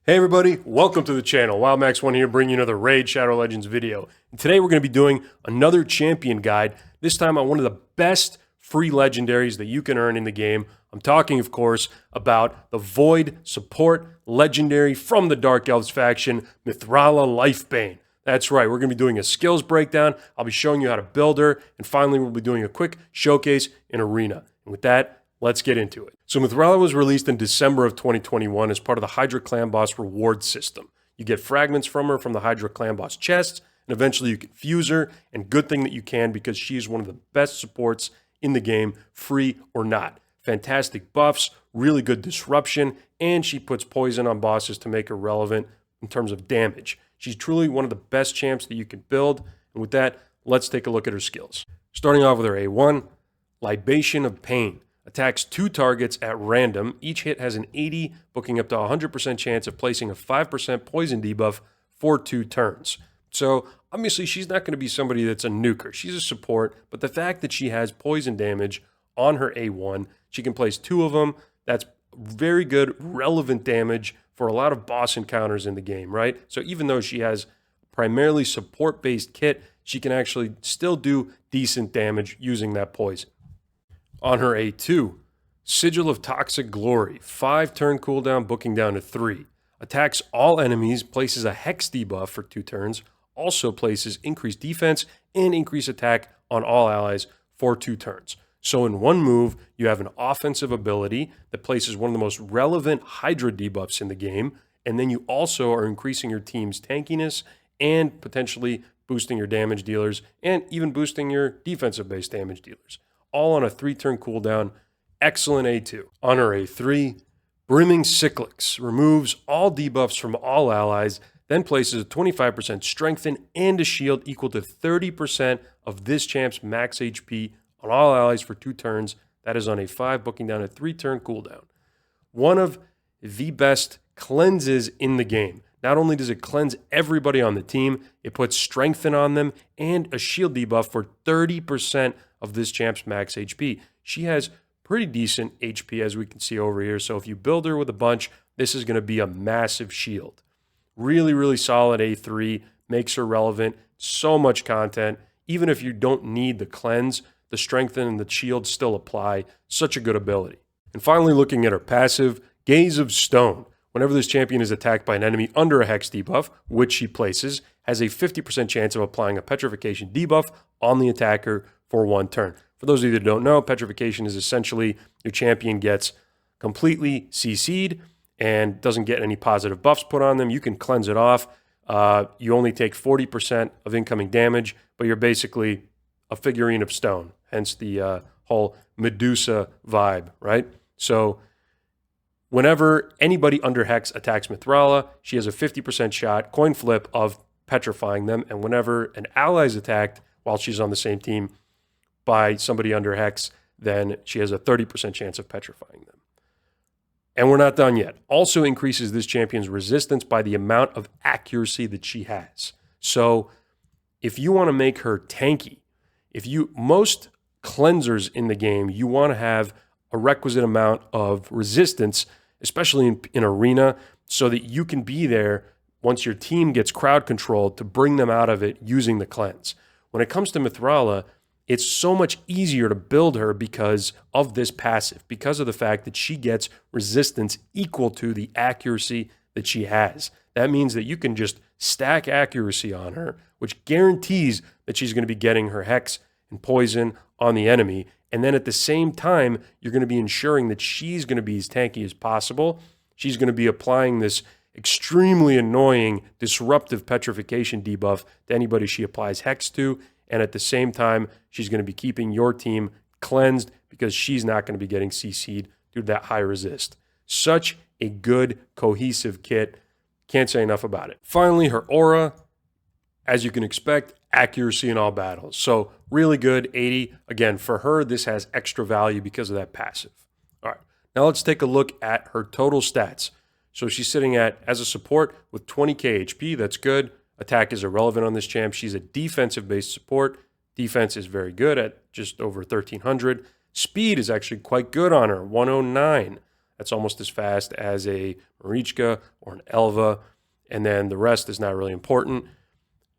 Hey everybody, welcome to the channel. WildMax1 here, bringing you another Raid Shadow Legends video. And today we're going to be doing another champion guide, this time on one of the best free legendaries that you can earn in the game. I'm talking, of course, about the Void Support Legendary from the Dark Elves faction, Mithrala Lifebane. That's right, we're going to be doing a skills breakdown. I'll be showing you how to build her, and finally we'll be doing a quick showcase in Arena. And with that, let's get into it. So Mithrala was released in December of 2021 as part of the Hydra Clan Boss reward system. You get fragments from her from the Hydra Clan Boss chests, and eventually you can fuse her, and good thing that you can because she's one of the best supports in the game, free or not. Fantastic buffs, really good disruption, and she puts poison on bosses to make her relevant in terms of damage. She's truly one of the best champs that you can build, and with that, let's take a look at her skills. Starting off with her A1, Libation of Pain. Attacks 2 targets at random. Each hit has an 80, booking up to 100% chance of placing a 5% poison debuff for 2 turns. So obviously she's not going to be somebody that's a nuker. She's a support, but the fact that she has poison damage on her A1, she can place 2 of them. That's very good, relevant damage for a lot of boss encounters in the game, right? So even though she has primarily support-based kit, she can actually still do decent damage using that poison. On her A2, Sigil of Toxic Glory, 5 turn cooldown, booking down to 3. Attacks all enemies, places a hex debuff for 2 turns, also places increased defense and increased attack on all allies for 2 turns. So in one move, you have an offensive ability that places one of the most relevant Hydra debuffs in the game, and then you also are increasing your team's tankiness and potentially boosting your damage dealers and even boosting your defensive-based damage dealers. All on a 3-turn cooldown. Excellent A2. On her A3, Brimming Cyclics removes all debuffs from all allies, then places a 25% strengthen and a shield equal to 30% of this champ's max HP on all allies for 2 turns. That is on a 5, booking down a 3-turn cooldown. One of the best cleanses in the game. Not only does it cleanse everybody on the team, it puts strengthen on them and a shield debuff for 30% of this champ's max HP. She has pretty decent HP as we can see over here. So if you build her with a bunch, this is going to be a massive shield. Really, really solid A3, makes her relevant. So much content. Even if you don't need the cleanse, the strengthen and the shield still apply. Such a good ability. And finally, looking at her passive, Gaze of Stone. Whenever this champion is attacked by an enemy under a hex debuff, which she places, has a 50% chance of applying a petrification debuff on the attacker for 1 turn. For those of you that don't know, petrification is essentially your champion gets completely CC'd and doesn't get any positive buffs put on them. You can cleanse it off. You only take 40% of incoming damage, but you're basically a figurine of stone, hence the whole Medusa vibe, right? So whenever anybody under Hex attacks Mithrala, she has a 50% shot, coin flip, of petrifying them. And whenever an ally is attacked while she's on the same team by somebody under Hex, then she has a 30% chance of petrifying them. And we're not done yet. Also increases this champion's resistance by the amount of accuracy that she has. So if you want to make her tanky, most cleansers in the game, you want to have a requisite amount of resistance, especially in Arena, so that you can be there once your team gets crowd controlled to bring them out of it using the cleanse. When it comes to Mithrala, it's so much easier to build her because of this passive, because of the fact that she gets resistance equal to the accuracy that she has. That means that you can just stack accuracy on her, which guarantees that she's going to be getting her hex and poison on the enemy. And then at the same time, you're going to be ensuring that she's going to be as tanky as possible. She's going to be applying this extremely annoying disruptive petrification debuff to anybody she applies hex to. And at the same time, she's going to be keeping your team cleansed because she's not going to be getting CC'd due to that high resist. Such a good, cohesive kit. Can't say enough about it. Finally, her aura, as you can expect, accuracy in all battles. So really good, 80. Again, for her, this has extra value because of that passive. All right, now let's take a look at her total stats. So she's sitting at, as a support, with 20k HP. That's good. Attack is irrelevant on this champ. She's a defensive-based support. Defense is very good at just over 1,300. Speed is actually quite good on her, 109. That's almost as fast as a Marichka or an Elva, and then the rest is not really important.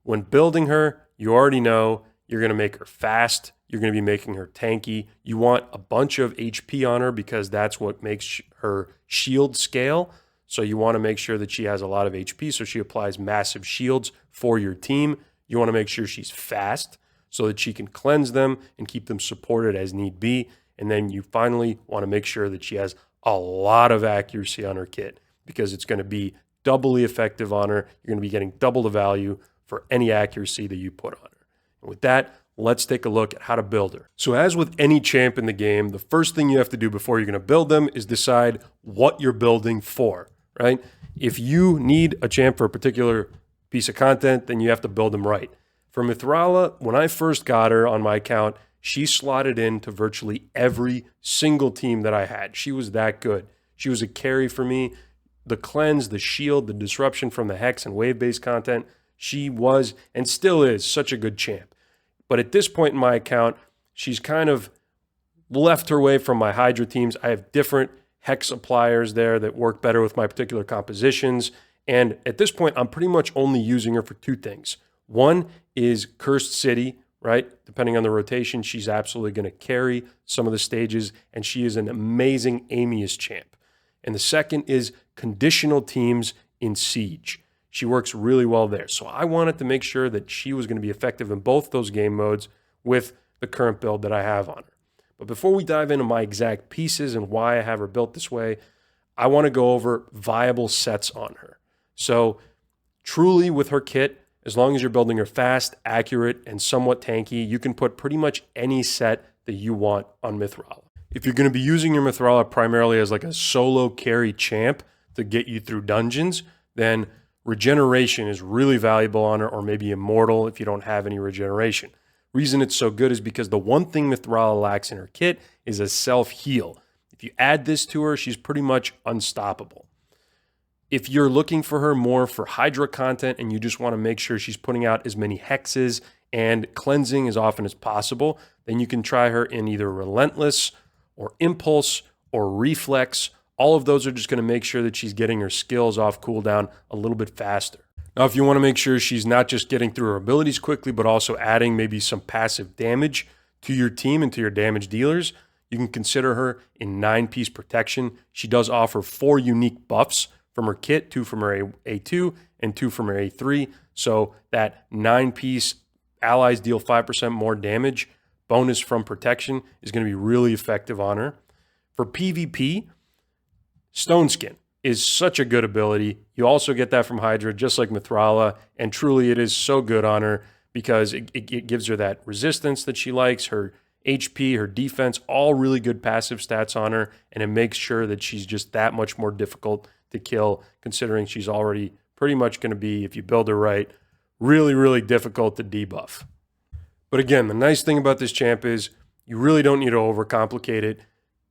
When building her, you already know you're going to make her fast. You're going to be making her tanky. You want a bunch of HP on her because that's what makes her shield scale. So you want to make sure that she has a lot of HP, so she applies massive shields for your team. You want to make sure she's fast so that she can cleanse them and keep them supported as need be. And then you finally want to make sure that she has a lot of accuracy on her kit because it's going to be doubly effective on her. You're going to be getting double the value for any accuracy that you put on her. And with that, let's take a look at how to build her. So as with any champ in the game, the first thing you have to do before you're going to build them is decide what you're building for, right? If you need a champ for a particular piece of content, then you have to build them right. For Mithrala, when I first got her on my account, she slotted into virtually every single team that I had. She was that good. She was a carry for me. The cleanse, the shield, the disruption from the hex and wave-based content, she was and still is such a good champ. But at this point in my account, she's kind of left her way from my Hydra teams. I have different hex appliers there that work better with my particular compositions. And at this point, I'm pretty much only using her for two things. One is Cursed City, right? Depending on the rotation, she's absolutely going to carry some of the stages, and she is an amazing Amius champ. And the second is conditional teams in Siege. She works really well there. So I wanted to make sure that she was going to be effective in both those game modes with the current build that I have on her. But before we dive into my exact pieces and why I have her built this way, I want to go over viable sets on her. So truly with her kit, as long as you're building her fast, accurate, and somewhat tanky, you can put pretty much any set that you want on Mithrala. If you're going to be using your Mithrala primarily as like a solo carry champ to get you through dungeons, then regeneration is really valuable on her, or maybe immortal if you don't have any regeneration. Reason it's so good is because the one thing Mithrala lacks in her kit is a self-heal. If you add this to her, she's pretty much unstoppable. If you're looking for her more for Hydra content and you just want to make sure she's putting out as many hexes and cleansing as often as possible, then you can try her in either Relentless or Impulse or Reflex. All of those are just going to make sure that she's getting her skills off cooldown a little bit faster. Now, if you want to make sure she's not just getting through her abilities quickly, but also adding maybe some passive damage to your team and to your damage dealers, you can consider her in 9-piece protection. She does offer 4 unique buffs from her kit, 2 from her A2 and 2 from her A3. So that 9-piece allies deal 5% more damage bonus from protection is going to be really effective on her. For PvP, Stone Skin is such a good ability. You also get that from Hydra, just like Mithrala, and truly it is so good on her because it gives her that resistance that she likes, her HP, her defense, all really good passive stats on her, and it makes sure that she's just that much more difficult to kill, considering she's already pretty much going to be, if you build her right, really, really difficult to debuff. But again, the nice thing about this champ is you really don't need to overcomplicate it.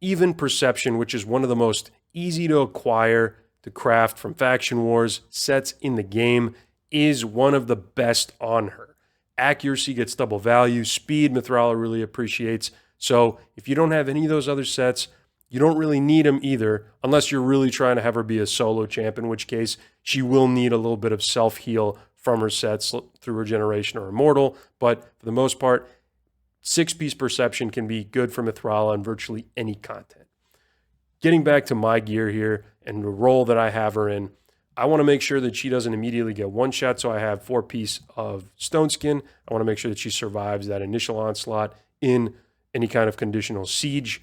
Even Perception, which is one of the most easy to acquire, to craft from Faction Wars sets in the game, is one of the best on her. Accuracy gets double value. Speed, Mithrala really appreciates. So if you don't have any of those other sets, you don't really need them either, unless you're really trying to have her be a solo champ, in which case she will need a little bit of self-heal from her sets through Regeneration or Immortal. But for the most part, 6-piece Perception can be good for Mithrala in virtually any content. Getting back to my gear here and the role that I have her in, I want to make sure that she doesn't immediately get one shot, so I have 4-piece of Stone Skin. I want to make sure that she survives that initial onslaught in any kind of conditional siege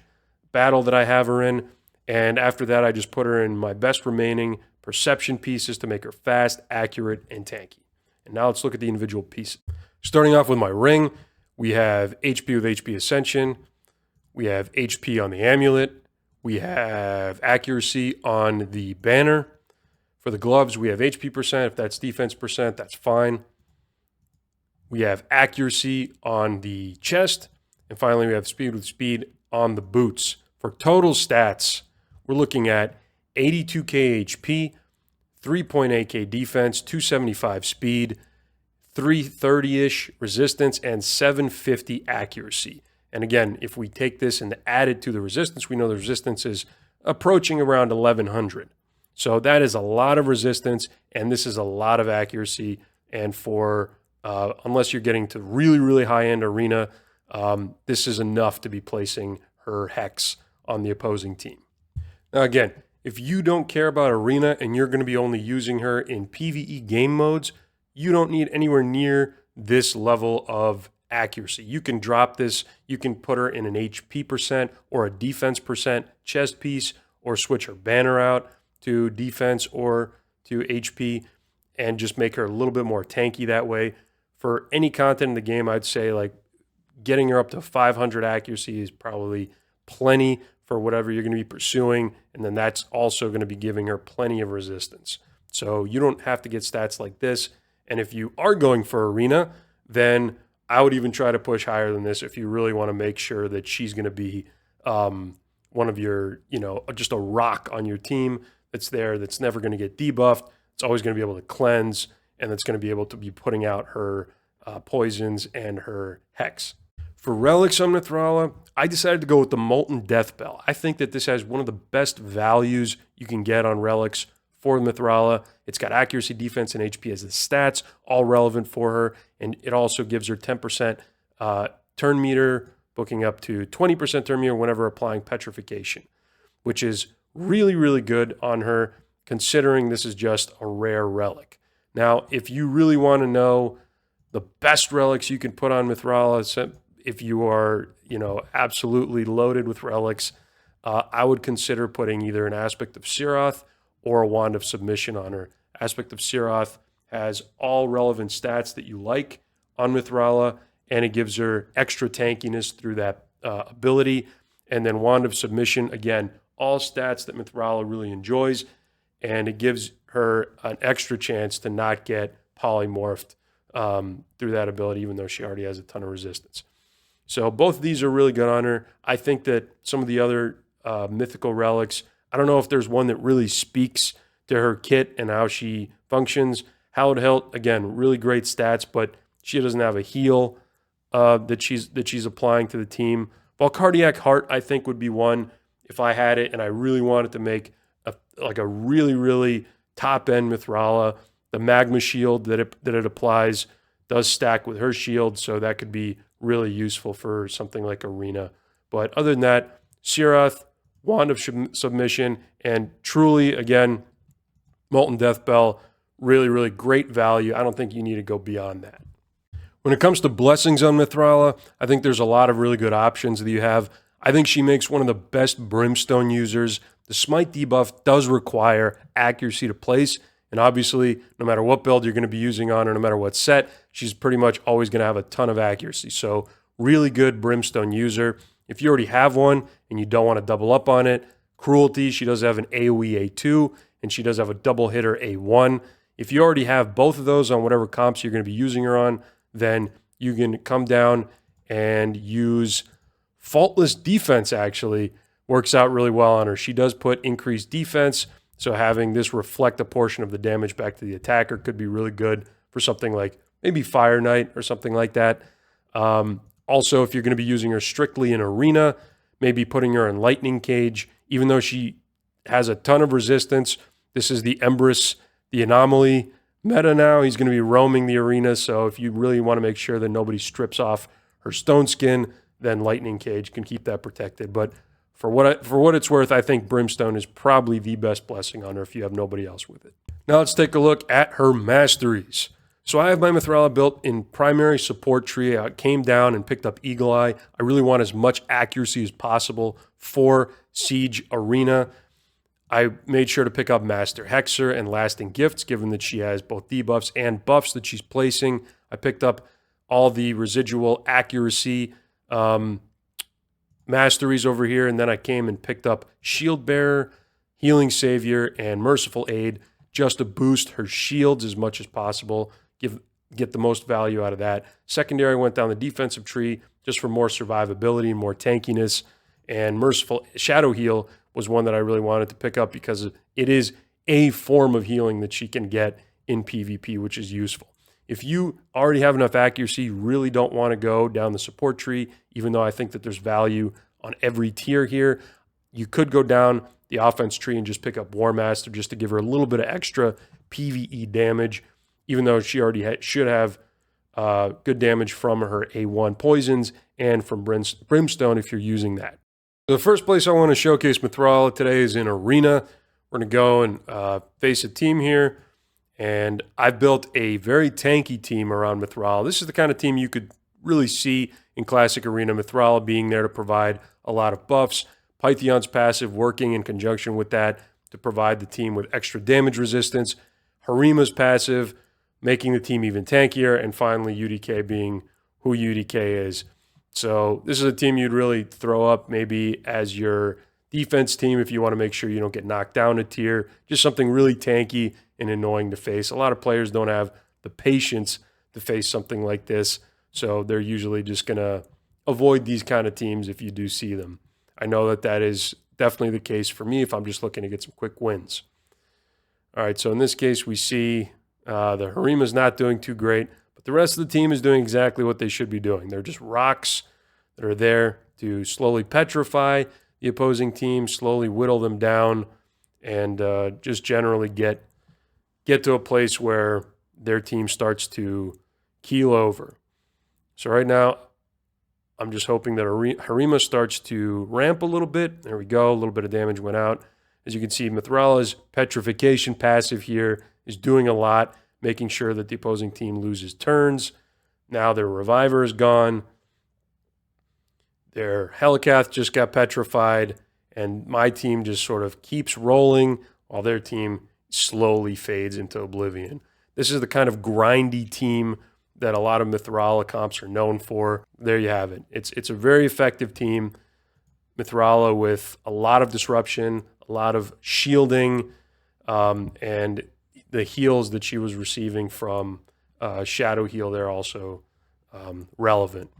battle that I have her in. And after that, I just put her in my best remaining Perception pieces to make her fast, accurate, and tanky. And now let's look at the individual pieces. Starting off with my ring, we have HP with HP Ascension. We have HP on the amulet. We have accuracy on the banner. For the gloves, we have HP percent. If that's defense percent, that's fine. We have accuracy on the chest. And finally, we have speed with speed on the boots. For total stats, we're looking at 82k HP, 3.8k defense, 275 speed, 330-ish resistance, and 750 accuracy. And again, if we take this and add it to the resistance, we know the resistance is approaching around 1100. So that is a lot of resistance, and this is a lot of accuracy. And for, unless you're getting to really, really high-end arena, this is enough to be placing her Hex on the opposing team. Now again, if you don't care about arena and you're going to be only using her in PvE game modes, you don't need anywhere near this level of accuracy. You can drop this, you can put her in an HP percent or a defense percent chest piece, or switch her banner out to defense or to HP and just make her a little bit more tanky that way. For any content in the game, I'd say like getting her up to 500 accuracy is probably plenty for whatever you're going to be pursuing, and then that's also going to be giving her plenty of resistance. So you don't have to get stats like this, and if you are going for arena, then I would even try to push higher than this if you really want to make sure that she's going to be one of your, just a rock on your team that's there, that's never going to get debuffed. It's always going to be able to cleanse, and that's going to be able to be putting out her poisons and her Hex. For relics on Mithrala, I decided to go with the Molten Death Bell. I think that this has one of the best values you can get on relics for Mithrala. It's got accuracy, defense, and HP as the stats, all relevant for her, and it also gives her 10% turn meter, booking up to 20% turn meter whenever applying petrification, which is really, really good on her, considering this is just a rare relic. Now, if you really want to know the best relics you can put on Mithrala, if you are, absolutely loaded with relics, I would consider putting either an Aspect of Siroth or a Wand of Submission on her. Aspect of Siroth has all relevant stats that you like on Mithrala, and it gives her extra tankiness through that ability. And then Wand of Submission, again, all stats that Mithrala really enjoys, and it gives her an extra chance to not get polymorphed through that ability, even though she already has a ton of resistance. So both of these are really good on her. I think that some of the other mythical relics, I don't know if there's one that really speaks to her kit and how she functions. Hallowed Hilt, again, really great stats, but she doesn't have a heal that she's applying to the team. Cardiac Heart, I think, would be one if I had it and I really wanted to make a really, really top-end Mithrala. The Magma Shield that it applies does stack with her shield, so that could be really useful for something like Arena. But other than that, Siroth, Wand of Submission, and truly, again, Molten Death Bell, really, really great value. I don't think you need to go beyond that. When it comes to blessings on Mithrala, I think there's a lot of really good options that you have. I think she makes one of the best Brimstone users. The Smite debuff does require accuracy to place, and obviously, no matter what build you're going to be using on her, no matter what set, she's pretty much always going to have a ton of accuracy. So really good Brimstone user. If you already have one and you don't want to double up on it, Cruelty, she does have an AoE A2, and she does have a double hitter A1. If you already have both of those on whatever comps you're going to be using her on, then you can come down and use Faultless Defense, actually works out really well on her. She does put increased defense, so having this reflect a portion of the damage back to the attacker could be really good for something like maybe Fire Knight or something like that. Also, if you're going to be using her strictly in Arena, maybe putting her in Lightning Cage, even though she has a ton of resistance. This is the Embrys, the Anomaly meta now. He's going to be roaming the arena, so if you really want to make sure that nobody strips off her stone skin, then Lightning Cage can keep that protected. But for what it's worth, I think Brimstone is probably the best blessing on her if you have nobody else with it. Now let's take a look at her Masteries. So I have my Mithrala built in primary support tree. I came down and picked up Eagle Eye. I really want as much accuracy as possible for Siege Arena. I made sure to pick up Master Hexer and Lasting Gifts, given that she has both debuffs and buffs that she's placing. I picked up all the residual accuracy Masteries over here, and then I came and picked up Shield Bearer, Healing Savior, and Merciful Aid just to boost her shields as much as possible, get the most value out of that. Secondary went down the defensive tree just for more survivability and more tankiness, and Merciful Shadow Heal was one that I really wanted to pick up because it is a form of healing that she can get in PvP, which is useful. If you already have enough accuracy, you really don't want to go down the support tree, even though I think that there's value on every tier here. You could go down the offense tree and just pick up War Master just to give her a little bit of extra PvE damage, even though she already should have good damage from her A1 poisons and from Brimstone if you're using that. So the first place I want to showcase Mithrala today is in Arena. We're going to go and face a team here. And I've built a very tanky team around Mithrala. This is the kind of team you could really see in Classic Arena. Mithrala being there to provide a lot of buffs. Pythion's passive working in conjunction with that to provide the team with extra damage resistance. Harima's passive making the team even tankier. And finally, UDK being who UDK is. So this is a team you'd really throw up maybe as your defense team if you want to make sure you don't get knocked down a tier. Just something really tanky and annoying to face. A lot of players don't have the patience to face something like this, so they're usually just going to avoid these kind of teams if you do see them. I know that that is definitely the case for me if I'm just looking to get some quick wins. All right, so in this case, we see the Harima's not doing too great, but the rest of the team is doing exactly what they should be doing. They're just rocks that are there to slowly petrify the opposing team, slowly whittle them down, and just generally get to a place where their team starts to keel over. So right now, I'm just hoping that Harima starts to ramp a little bit. There we go. A little bit of damage went out. As you can see, Mithrala's petrification passive here is doing a lot, making sure that the opposing team loses turns. Now their reviver is gone. Their Helicath just got petrified, and my team just sort of keeps rolling while their team slowly fades into oblivion. This is the kind of grindy team that a lot of Mithrala comps are known for. There you have it. It's a very effective team. Mithrala with a lot of disruption, a lot of shielding, and the heals that she was receiving from Shadow Heal, they're also relevant.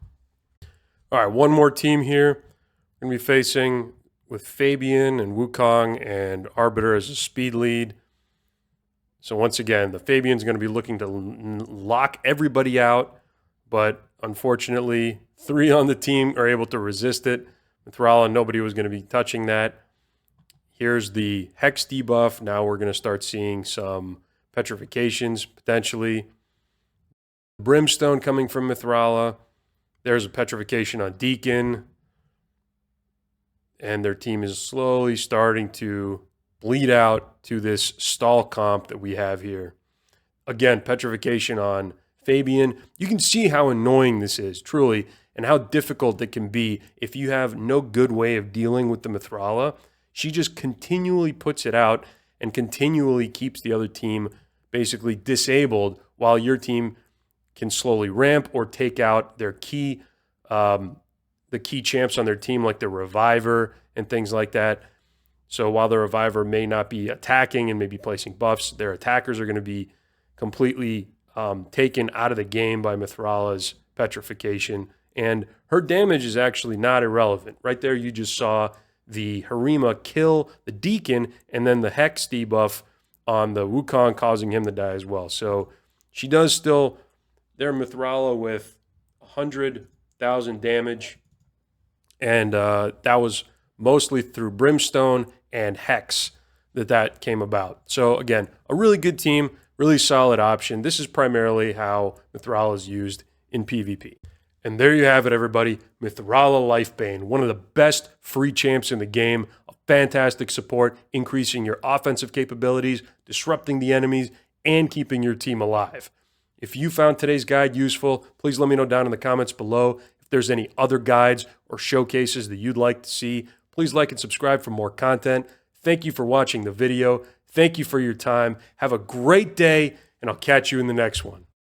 All right, one more team here. We're going to be facing with Fabian and Wukong and Arbiter as a speed lead. So once again, the Fabian's going to be looking to lock everybody out, but unfortunately, 3 on the team are able to resist it. Mithrala, nobody was going to be touching that. Here's the Hex debuff. Now we're going to start seeing some petrifications, potentially. Brimstone coming from Mithrala. There's a petrification on Deacon. And their team is slowly starting to bleed out to this stall comp that we have here. Again, petrification on Fabian. You can see how annoying this is, truly, and how difficult it can be if you have no good way of dealing with the Mithrala. She just continually puts it out and continually keeps the other team basically disabled while your team can slowly ramp or take out their key, the key champs on their team, like the Reviver and things like that. So while the Reviver may not be attacking and maybe placing buffs, their attackers are going to be completely taken out of the game by Mithrala's petrification. And her damage is actually not irrelevant. Right there, you just saw the Harima kill the Deacon and then the Hex debuff on the Wukong, causing him to die as well. So she does still, their Mithrala with 100,000 damage. And that was mostly through Brimstone and Hex that came about. So again, a really good team, really solid option. This is primarily how Mithrala is used in PvP. And there you have it, everybody. Mithrala Lifebane, one of the best free champs in the game. A fantastic support, increasing your offensive capabilities, disrupting the enemies, and keeping your team alive. If you found today's guide useful, please let me know down in the comments below. If there's any other guides or showcases that you'd like to see, please like and subscribe for more content. Thank you for watching the video. Thank you for your time. Have a great day, and I'll catch you in the next one.